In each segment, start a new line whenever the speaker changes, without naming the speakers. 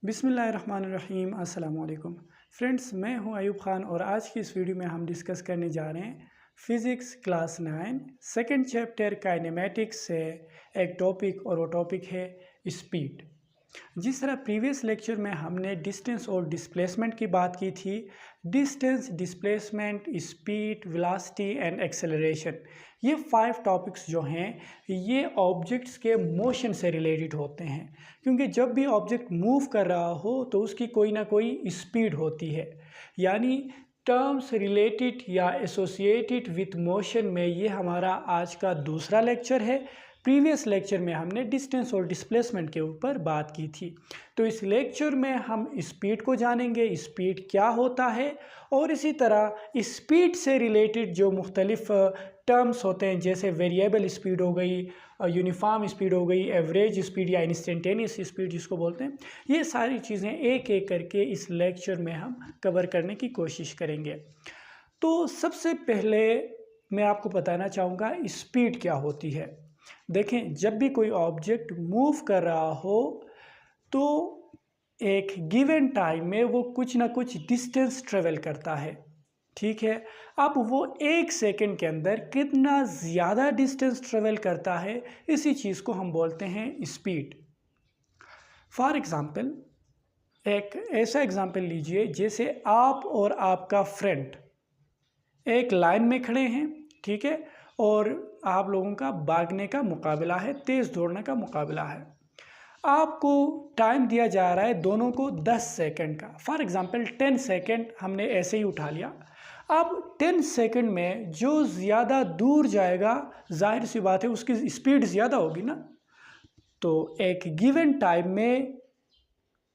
बिस्मिल्लाहिर्रहमानिर्रहीम अस्सलाम वालेकुम फ्रेंड्स, मैं हूं अयूब ख़ान और आज की इस वीडियो में हम डिस्कस करने जा रहे हैं physics class 9 second chapter kinematics से एक टॉपिक, और वो टॉपिक है स्पीड। जिस तरह प्रीवियस लेक्चर में हमने डिस्टेंस और डिस्प्लेसमेंट की बात की थी, distance, displacement, speed, velocity and acceleration, ये 5 टॉपिक्स जो हैं ये ऑब्जेक्ट्स के मोशन से रिलेटेड होते हैं। क्योंकि जब भी ऑब्जेक्ट मूव कर रहा हो तो उसकी कोई ना कोई स्पीड होती है, यानी टर्म्स रिलेटेड या एसोसिएटेड विथ मोशन में ये हमारा आज का दूसरा लेक्चर है। प्रीवियस लेक्चर में हमने डिस्टेंस और डिस्प्लेसमेंट के ऊपर बात की थी। तो इस लेक्चर में हम स्पीड को जानेंगे, स्पीड क्या होता है, और इसी तरह स्पीड से रिलेटेड जो मुख्तलिफ टर्म्स होते हैं, जैसे वेरिएबल स्पीड हो गई, यूनिफॉर्म स्पीड हो गई, एवरेज स्पीड या इंस्टेंटेनियस स्पीड जिसको बोलते हैं, ये सारी चीज़ें एक एक करके इस लेक्चर में हम कवर करने की कोशिश करेंगे। तो सबसे पहले मैं आपको बताना चाहूँगा स्पीड क्या होती है। देखें, जब भी कोई ऑब्जेक्ट मूव कर रहा हो तो एक गिवन टाइम में वो कुछ ना कुछ डिस्टेंस ट्रेवल करता है, ठीक है। अब वो 1 सेकंड के अंदर कितना ज़्यादा डिस्टेंस ट्रेवल करता है, इसी चीज़ को हम बोलते हैं स्पीड। फॉर एग्ज़ाम्पल, एक ऐसा एग्ज़ाम्पल लीजिए, जैसे आप और आपका फ्रेंड एक लाइन में खड़े हैं, ठीक है, और आप लोगों का भागने का मुकाबला है, तेज़ दौड़ने का मुकाबला है। आपको टाइम दिया जा रहा है दोनों को 10 सेकंड का। फॉर एग्ज़ाम्पल 10 सेकंड हमने ऐसे ही उठा लिया। अब 10 सेकंड में जो ज़्यादा दूर जाएगा, जाहिर सी बात है उसकी स्पीड ज़्यादा होगी ना। तो एक गिवन टाइम में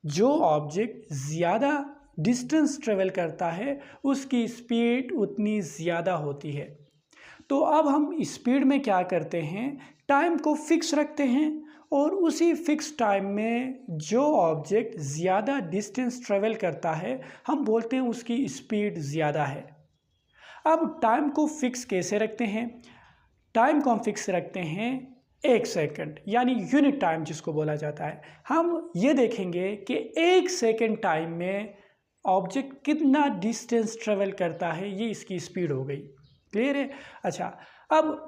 जो ऑब्जेक्ट ज़्यादा डिस्टेंस ट्रेवल करता है उसकी स्पीड उतनी ज़्यादा होती है। तो अब हम स्पीड में क्या करते हैं, टाइम को फिक्स रखते हैं और उसी फिक्स टाइम में जो ऑब्जेक्ट ज़्यादा डिस्टेंस ट्रेवल करता है हम बोलते हैं उसकी स्पीड ज़्यादा है। अब टाइम को फिक्स कैसे रखते हैं? टाइम को हम फिक्स रखते हैं 1 सेकंड, यानी यूनिट टाइम जिसको बोला जाता है। हम ये देखेंगे कि 1 सेकंड टाइम में ऑब्जेक्ट कितना डिस्टेंस ट्रेवल करता है, ये इसकी स्पीड हो गई। क्लियर है? अच्छा, अब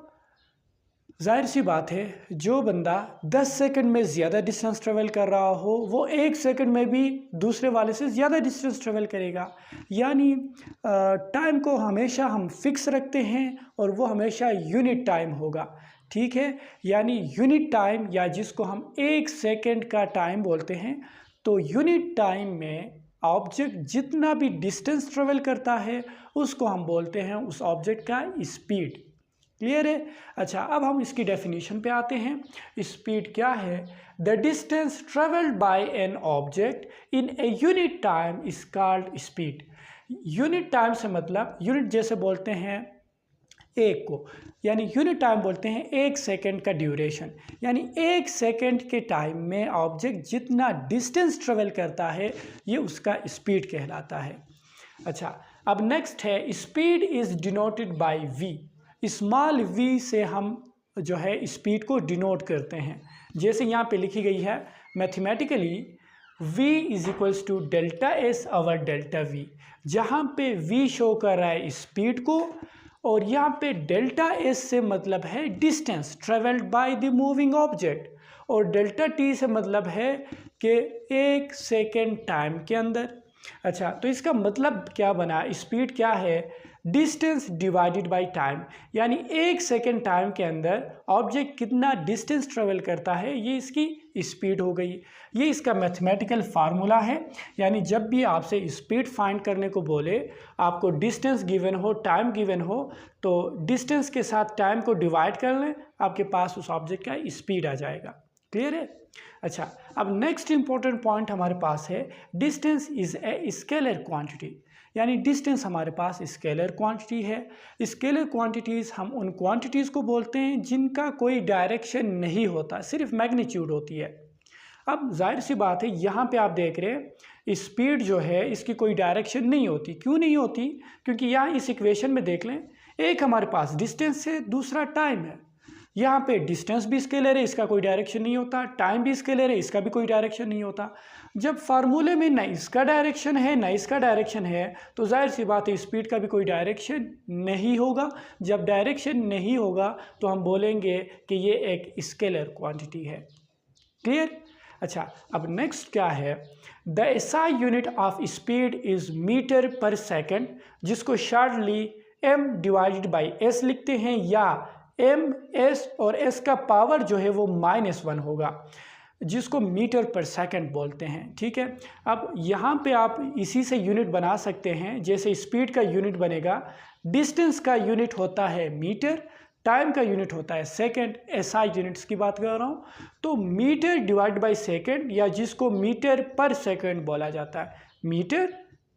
जाहिर सी बात है जो बंदा 10 सेकंड में ज़्यादा डिस्टेंस ट्रेवल कर रहा हो वो 1 सेकंड में भी दूसरे वाले से ज़्यादा डिस्टेंस ट्रेवल करेगा। यानी टाइम को हमेशा हम फिक्स रखते हैं और वो हमेशा यूनिट टाइम होगा, ठीक है। यानी यूनिट टाइम, या जिसको हम 1 सेकंड का टाइम बोलते हैं, तो यूनिट टाइम में ऑब्जेक्ट जितना भी डिस्टेंस ट्रेवल करता है उसको हम बोलते हैं उस ऑब्जेक्ट का स्पीड। क्लियर है? अच्छा, अब हम इसकी डेफिनेशन पे आते हैं। स्पीड क्या है? The distance travelled by an object in a unit time is called speed. Unit time से मतलब, यूनिट जैसे बोलते हैं एक को, यानी यूनिट टाइम बोलते हैं 1 सेकंड का ड्यूरेशन, यानी 1 सेकंड के टाइम में ऑब्जेक्ट जितना डिस्टेंस ट्रेवल करता है ये उसका स्पीड कहलाता है। अच्छा, अब नेक्स्ट है speed is denoted by V. Small V से हम जो है स्पीड को डिनोट करते हैं, जैसे यहाँ पे लिखी गई है mathematically v is equals to delta S over delta V, जहाँ पे v शो कर रहा है स्पीड को और यहाँ पे डेल्टा एस से मतलब है distance travelled by the moving object, और डेल्टा टी से मतलब है कि 1 सेकेंड टाइम के अंदर। अच्छा, तो इसका मतलब क्या बना? स्पीड क्या है? डिस्टेंस डिवाइडेड बाय टाइम, यानी 1 सेकेंड टाइम के अंदर ऑब्जेक्ट कितना डिस्टेंस ट्रेवल करता है ये इसकी स्पीड हो गई। ये इसका मैथमेटिकल फार्मूला है। यानी जब भी आपसे स्पीड फाइंड करने को बोले, आपको डिस्टेंस गिवन हो, टाइम गिवन हो, तो डिस्टेंस के साथ टाइम को डिवाइड कर लें, आपके पास उस ऑब्जेक्ट का स्पीड आ जाएगा। क्लियर है? अच्छा, अब नेक्स्ट इंपॉर्टेंट पॉइंट हमारे पास है distance is a scalar quantity, यानी डिस्टेंस हमारे पास स्केलर क्वांटिटी है। स्केलर क्वांटिटीज़ हम उन क्वांटिटीज़ को बोलते हैं जिनका कोई डायरेक्शन नहीं होता, सिर्फ मैग्नीट्यूड होती है। अब जाहिर सी बात है यहाँ पे आप देख रहे हैं स्पीड जो है इसकी कोई डायरेक्शन नहीं होती। क्यों नहीं होती? क्योंकि यहाँ इस इक्वेशन में देख लें, एक हमारे पास डिस्टेंस है, दूसरा टाइम है। यहाँ पे डिस्टेंस भी स्केलर है, इसका कोई डायरेक्शन नहीं होता, टाइम भी स्केलर है, इसका भी कोई डायरेक्शन नहीं होता। जब फार्मूले में ना इसका डायरेक्शन है ना इसका डायरेक्शन है तो जाहिर सी बात है स्पीड का भी कोई डायरेक्शन नहीं होगा। जब डायरेक्शन नहीं होगा तो हम बोलेंगे कि ये एक स्केलर क्वांटिटी है। क्लियर? अच्छा, अब नेक्स्ट क्या है, the SI unit of speed is metre per second, जिसको shortly m divided by s लिखते हैं, या m s और s का पावर जो है वो -1 होगा, जिसको मीटर पर सेकंड बोलते हैं। ठीक है, अब यहाँ पे आप इसी से यूनिट बना सकते हैं। जैसे स्पीड का यूनिट बनेगा, डिस्टेंस का यूनिट होता है मीटर, टाइम का यूनिट होता है सेकंड, एसआई यूनिट्स की बात कर रहा हूँ। तो मीटर डिवाइड बाय सेकंड, या जिसको मीटर पर सेकंड बोला जाता है, मीटर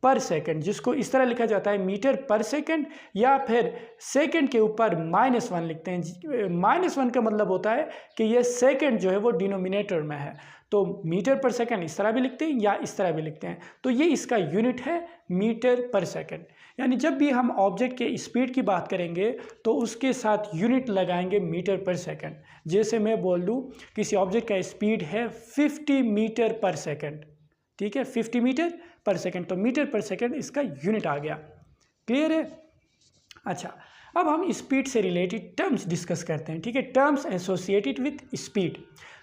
पर सेकंड, जिसको इस तरह लिखा जाता है मीटर पर सेकंड, या फिर सेकंड के ऊपर -1 लिखते हैं। -1 का मतलब होता है कि ये सेकंड जो है वो डिनोमिनेटर में है, तो मीटर पर सेकंड इस तरह भी लिखते हैं या इस तरह भी लिखते हैं। तो ये इसका यूनिट है मीटर पर सेकंड। यानी जब भी हम ऑब्जेक्ट के स्पीड की बात करेंगे तो उसके साथ यूनिट लगाएंगे मीटर पर सेकंड। जैसे मैं बोल दूँ किसी ऑब्जेक्ट का स्पीड है 50 मीटर पर सेकंड, ठीक है, 50 मीटर पर सेकंड, तो मीटर पर सेकंड इसका यूनिट आ गया। क्लियर है? अच्छा, अब हम स्पीड से रिलेटेड टर्म्स डिस्कस करते हैं। ठीक है, टर्म्स एसोसिएटेड विथ स्पीड।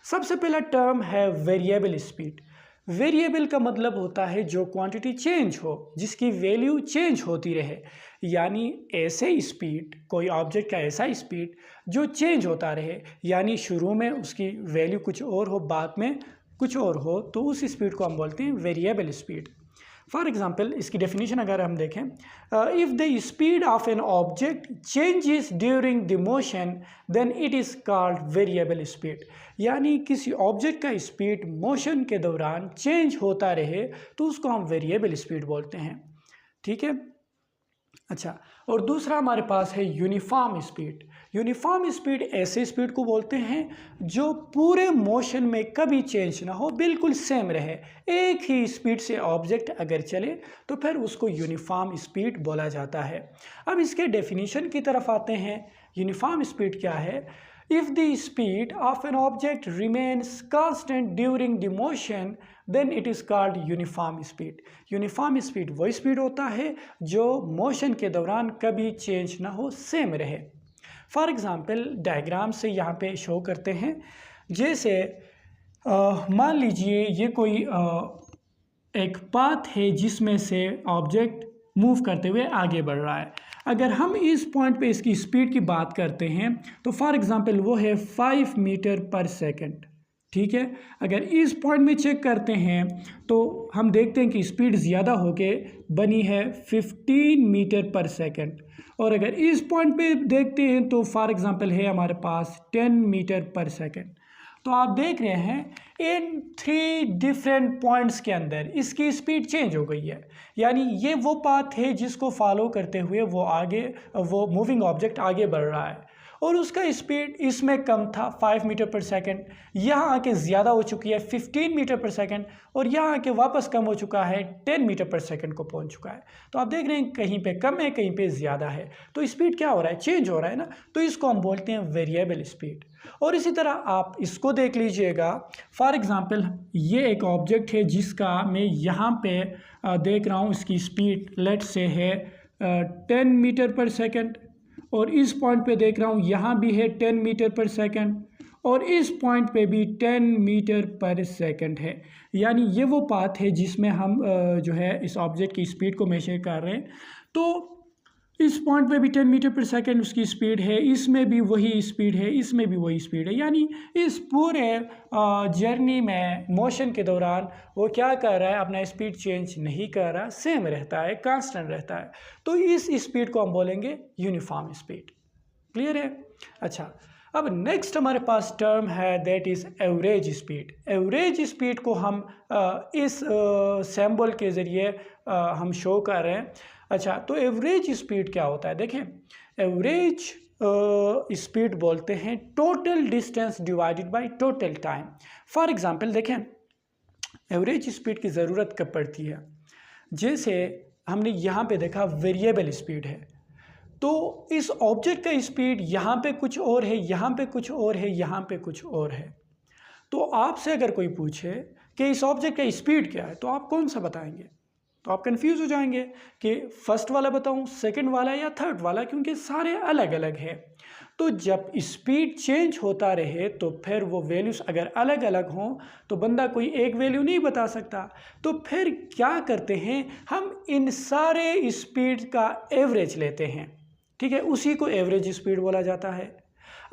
सबसे पहला टर्म है वेरिएबल स्पीड। वेरिएबल का मतलब होता है जो क्वांटिटी चेंज हो, जिसकी वैल्यू चेंज होती रहे। यानी ऐसे स्पीड, कोई ऑब्जेक्ट का ऐसा स्पीड जो चेंज होता रहे, यानी शुरू में उसकी वैल्यू कुछ और हो, बाद में कुछ और हो, तो उस स्पीड को हम बोलते हैं वेरिएबल स्पीड। फॉर एग्जाम्पल, इसकी डेफिनेशन अगर हम देखें, if the speed of an object changes during the motion then it is called variable speed. यानी किसी ऑब्जेक्ट का स्पीड मोशन के दौरान चेंज होता रहे तो उसको हम वेरिएबल स्पीड बोलते हैं। ठीक है, अच्छा, और दूसरा हमारे पास है यूनिफॉर्म स्पीड। यूनिफॉर्म स्पीड ऐसे स्पीड को बोलते हैं जो पूरे मोशन में कभी चेंज ना हो, बिल्कुल सेम रहे। एक ही स्पीड से ऑब्जेक्ट अगर चले तो फिर उसको यूनिफॉर्म स्पीड बोला जाता है। अब इसके डेफिनेशन की तरफ आते हैं। यूनिफॉर्म स्पीड क्या है? If the speed of an object remains constant during the motion, then it is called uniform speed. Uniform speed वही स्पीड होता है जो मोशन के दौरान कभी चेंज ना हो, सेम रहे। फॉर एग्ज़ाम्पल, डायग्राम से यहाँ पे शो करते हैं। जैसे मान लीजिए ये कोई एक पाथ है जिसमें से ऑब्जेक्ट मूव करते हुए आगे बढ़ रहा है। अगर हम इस पॉइंट पे इसकी स्पीड की बात करते हैं तो फॉर एग्जांपल वो है 5 मीटर पर सेकंड। ठीक है, अगर इस पॉइंट में चेक करते हैं तो हम देखते हैं कि स्पीड ज़्यादा होके बनी है 15 मीटर पर सेकंड, और अगर इस पॉइंट पे देखते हैं तो फॉर एग्जांपल है हमारे पास 10 मीटर पर सेकंड। तो आप देख रहे हैं इन 3 डिफरेंट पॉइंट्स के अंदर इसकी स्पीड चेंज हो गई है। यानी ये वो पाथ है जिसको फॉलो करते हुए वो मूविंग ऑब्जेक्ट आगे बढ़ रहा है, और उसका स्पीड इसमें कम था 5 मीटर पर सेकंड, यहाँ आके ज़्यादा हो चुकी है 15 मीटर पर सेकंड, और यहाँ आके वापस कम हो चुका है 10 मीटर पर सेकंड को पहुँच चुका है। तो आप देख रहे हैं कहीं पे कम है, कहीं पे ज़्यादा है, तो स्पीड क्या हो रहा है? चेंज हो रहा है ना, तो इसको हम बोलते हैं वेरिएबल स्पीड। और इसी तरह आप इसको देख लीजिएगा। फॉर एग्ज़ाम्पल, ये एक ऑब्जेक्ट है जिसका मैं यहाँ पे देख रहा हूँ, इसकी स्पीड लेट से है 10 मीटर पर सेकंड, और इस पॉइंट पे देख रहा हूँ यहाँ भी है 10 मीटर पर सेकंड, और इस पॉइंट पे भी 10 मीटर पर सेकंड है। यानी ये वो पाथ है जिसमें हम जो है इस ऑब्जेक्ट की स्पीड को मेजर कर रहे हैं। तो इस पॉइंट पे भी 10 मीटर पर सेकंड उसकी स्पीड है, इसमें भी वही स्पीड है, इसमें भी वही स्पीड है। यानी इस पूरे जर्नी में, मोशन के दौरान वो क्या कर रहा है? अपना स्पीड चेंज नहीं कर रहा, सेम रहता है, कांस्टेंट रहता है। तो इस स्पीड को हम बोलेंगे यूनिफॉर्म स्पीड। क्लियर है? अच्छा, अब नेक्स्ट हमारे पास टर्म है that is average speed. Average speed को हम इस सिंबल के ज़रिए हम शो कर रहे हैं। अच्छा, तो एवरेज स्पीड क्या होता है? देखें, एवरेज स्पीड बोलते हैं total distance divided by total time. For example देखें, एवरेज स्पीड की ज़रूरत कब पड़ती है? जैसे हमने यहाँ पे देखा वेरिएबल स्पीड है, तो इस ऑब्जेक्ट का स्पीड यहाँ पे कुछ और है, यहाँ पे कुछ और है, यहाँ पे कुछ और है। तो आपसे अगर कोई पूछे कि इस ऑब्जेक्ट का स्पीड क्या है, तो आप कौन सा बताएंगे? तो आप कंफ्यूज हो जाएंगे कि फर्स्ट वाला बताऊं, सेकंड वाला या थर्ड वाला, क्योंकि सारे अलग अलग हैं। तो जब स्पीड चेंज होता रहे तो फिर वो वैल्यूज़ अगर अलग अलग हों तो बंदा कोई एक वैल्यू नहीं बता सकता। तो फिर क्या करते हैं, हम इन सारे स्पीड का एवरेज लेते हैं, ठीक है, उसी को एवरेज स्पीड बोला जाता है।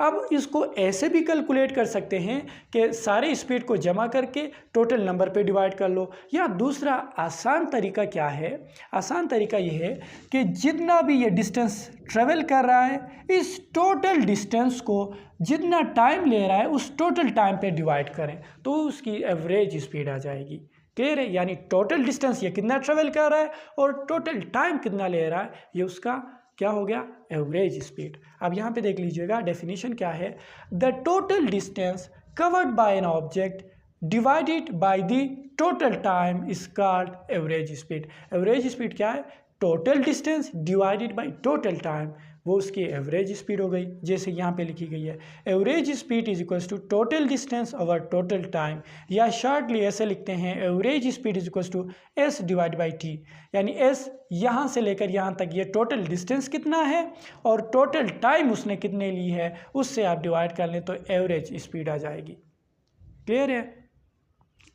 अब इसको ऐसे भी कैलकुलेट कर सकते हैं कि सारे स्पीड को जमा करके टोटल नंबर पे डिवाइड कर लो, या दूसरा आसान तरीका क्या है, आसान तरीका ये है कि जितना भी ये डिस्टेंस ट्रेवल कर रहा है, इस टोटल डिस्टेंस को जितना टाइम ले रहा है उस टोटल टाइम पे डिवाइड करें तो उसकी एवरेज स्पीड आ जाएगी। क्लियर है? यानी टोटल डिस्टेंस ये कितना ट्रेवल कर रहा है और टोटल टाइम कितना ले रहा है, ये उसका क्या हो गया, एवरेज स्पीड। अब यहाँ पे देख लीजिएगा डेफिनेशन क्या है, the total distance covered by an object divided by the total time is called average speed. Average speed क्या है, total distance divided by total time, वो उसकी एवरेज स्पीड हो गई। जैसे यहाँ पे लिखी गई है, average speed is equals to total distance over total time, या शॉर्टली ऐसे लिखते हैं, average speed is equals to S divide by T. यानी एस यहाँ से लेकर यहाँ तक ये टोटल डिस्टेंस कितना है और टोटल टाइम उसने कितने ली है, उससे आप डिवाइड कर लें तो एवरेज स्पीड आ जाएगी। क्लियर है?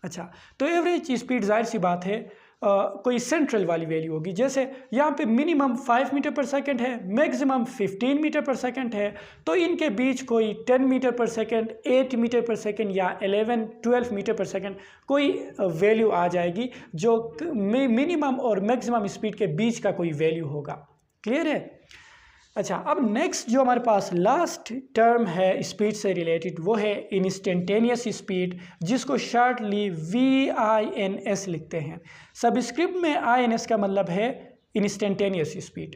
अच्छा, तो एवरेज स्पीड जाहिर सी बात है कोई सेंट्रल वाली वैल्यू होगी। जैसे यहाँ पे मिनिमम 5 मीटर पर सेकंड है, मैक्सिमम 15 मीटर पर सेकंड है, तो इनके बीच कोई 10 मीटर पर सेकंड, 8 मीटर पर सेकंड या 11-12 मीटर पर सेकंड कोई वैल्यू आ जाएगी जो मिनिमम और मैक्सिमम स्पीड के बीच का कोई वैल्यू होगा। क्लियर है? अच्छा, अब नेक्स्ट जो हमारे पास लास्ट टर्म है स्पीड से रिलेटेड वो है इंस्टेंटेनियस स्पीड, जिसको शॉर्टली VINS लिखते हैं। सबस्क्रिप्ट में INS का मतलब है इंस्टेंटेनियस स्पीड।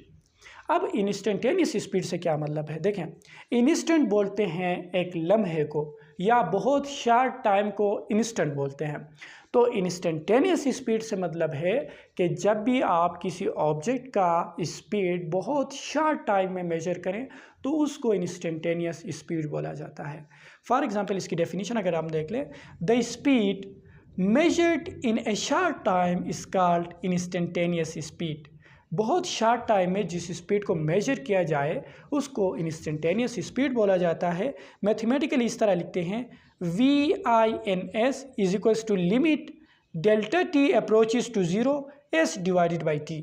अब इंस्टेंटेनियस स्पीड से क्या मतलब है, देखें, इंस्टेंट बोलते हैं एक लम्हे को, या बहुत शार्ट टाइम को इंस्टेंट बोलते हैं। तो इंस्टेंटेनियस स्पीड से मतलब है कि जब भी आप किसी ऑब्जेक्ट का स्पीड बहुत शार्ट टाइम में मेजर करें तो उसको इंस्टेंटेनियस स्पीड बोला जाता है। फॉर एग्जांपल इसकी डेफिनेशन अगर हम देख लें, the speed measured in A short time is called instantaneous speed. बहुत शार्ट टाइम में जिस स्पीड को मेजर किया जाए उसको इंस्टेंटेनियस स्पीड बोला जाता है। मैथमेटिकली इस तरह लिखते हैं, VINS is equals to limit delta T approaches to 0 S divided by T.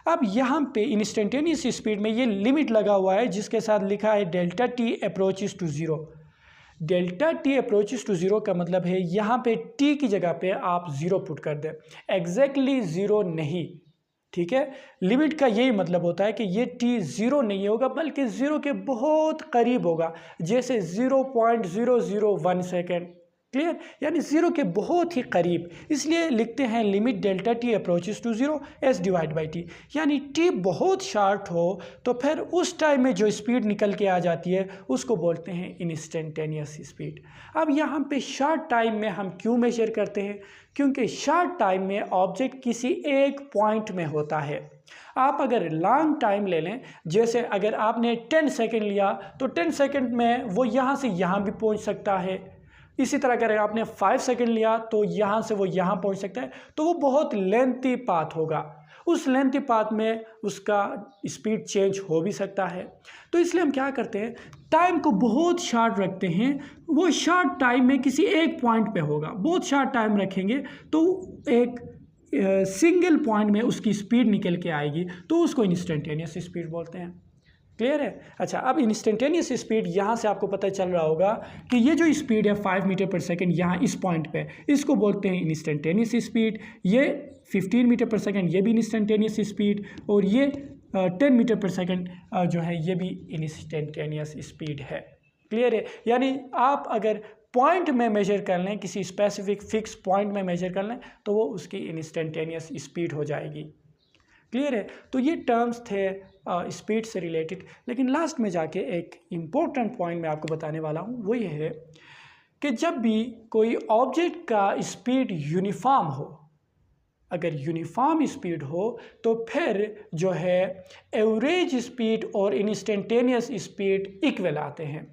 अब यहाँ पे इंस्टेंटेनियस स्पीड में ये लिमिट लगा हुआ है जिसके साथ लिखा है delta T approaches to 0। Delta T approaches to 0 का मतलब है यहाँ पे टी की जगह पे आप 0 पुट कर दें, एग्जैक्टली 0 नहीं, ठीक है। लिमिट का यही मतलब होता है कि ये टी 0 नहीं होगा बल्कि 0 के बहुत करीब होगा, जैसे 0.001 सेकेंड। क्लियर? यानी 0 के बहुत ही करीब, इसलिए लिखते हैं limit delta T approaches to 0 S divide by T. यानी टी बहुत शार्ट हो तो फिर उस टाइम में जो स्पीड निकल के आ जाती है उसको बोलते हैं इंस्टेंटेनियस स्पीड। अब यहाँ पे शार्ट टाइम में हम क्यों मेजर करते हैं? क्योंकि शार्ट टाइम में ऑब्जेक्ट किसी एक पॉइंट में होता है। आप अगर लॉन्ग टाइम ले लें, जैसे अगर आपने 10 सेकेंड लिया तो 10 सेकेंड में वो यहाँ से यहाँ भी पहुँच सकता है। इसी तरह अगर आपने 5 सेकेंड लिया तो यहाँ से वो यहाँ पहुँच सकता है, तो वो बहुत लेंथी पाथ होगा। उस लेंथी पाथ में उसका स्पीड चेंज हो भी सकता है। तो इसलिए हम क्या करते हैं, टाइम को बहुत शार्ट रखते हैं। वो शार्ट टाइम में किसी एक पॉइंट पे होगा, बहुत शार्ट टाइम रखेंगे तो एक सिंगल पॉइंट में उसकी स्पीड निकल के आएगी, तो उसको इंस्टेंटेनियस स्पीड बोलते हैं। क्लियर है? अच्छा, अब इंस्टेंटेनियस स्पीड यहाँ से आपको पता चल रहा होगा कि ये जो स्पीड है 5 मीटर पर सेकेंड यहाँ इस पॉइंट पे, इसको बोलते हैं इंस्टेंटेनियस स्पीड। ये 15 मीटर पर सेकेंड ये भी इंस्टेंटेनियस स्पीड, और ये 10 मीटर पर सेकेंड जो है ये भी इंस्टेंटेनियस स्पीड है। क्लियर है? यानी आप अगर पॉइंट में मेजर कर लें, किसी स्पेसिफिक फिक्स पॉइंट में मेजर कर लें तो वो उसकी इंस्टेंटेनियस स्पीड हो जाएगी। क्लियर है? तो ये टर्म्स थे स्पीड से रिलेटेड। लेकिन लास्ट में जाके एक इम्पोर्टेंट पॉइंट मैं आपको बताने वाला हूँ, वो ये है कि जब भी कोई ऑब्जेक्ट का स्पीड यूनिफॉर्म हो, अगर यूनिफॉर्म स्पीड हो तो फिर जो है एवरेज स्पीड और इंस्टेंटेनियस स्पीड इक्वल आते हैं।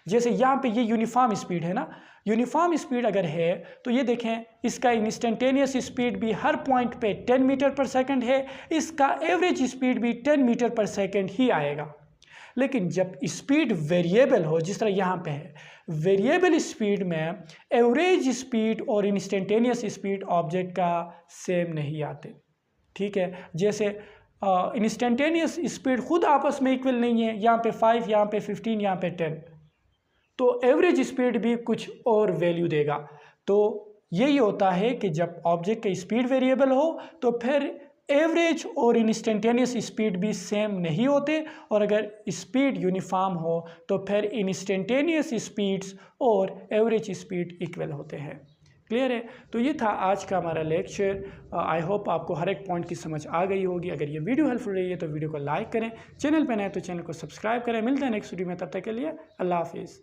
जैसे यहाँ पे ये यूनिफॉर्म स्पीड है ना, यूनिफॉर्म स्पीड अगर है तो ये देखें इसका इंस्टेंटेनियस स्पीड भी हर पॉइंट पे 10 मीटर पर सेकंड है, इसका एवरेज स्पीड भी 10 मीटर पर सेकंड ही आएगा। लेकिन जब स्पीड वेरिएबल हो, जिस तरह यहाँ पे है, वेरिएबल स्पीड में एवरेज स्पीड और इंस्टेंटेनियस स्पीड ऑब्जेक्ट का सेम नहीं आते। ठीक है, जैसे इंस्टेंटेनियस स्पीड खुद आपस में इक्वल नहीं है, यहाँ पे 5, यहाँ पे 15, यहाँ पे 10, तो एवरेज स्पीड भी कुछ और वैल्यू देगा। तो यही होता है कि जब ऑब्जेक्ट का स्पीड वेरिएबल हो तो फिर एवरेज और इंस्टेंटेनियस स्पीड भी सेम नहीं होते, और अगर स्पीड यूनिफॉर्म हो तो फिर इंस्टेंटेनियस स्पीड्स और एवरेज स्पीड इक्वल होते हैं। क्लियर है? तो ये था आज का हमारा लेक्चर। आई होप आपको हर एक पॉइंट की समझ आ गई होगी। अगर ये वीडियो हेल्पफुल रही है तो वीडियो को लाइक करें, चैनल पर नए तो चैनल को सब्सक्राइब करें। मिलते हैं नेक्स्ट वीडियो में, तब तक के लिए अल्लाह हाफिज़।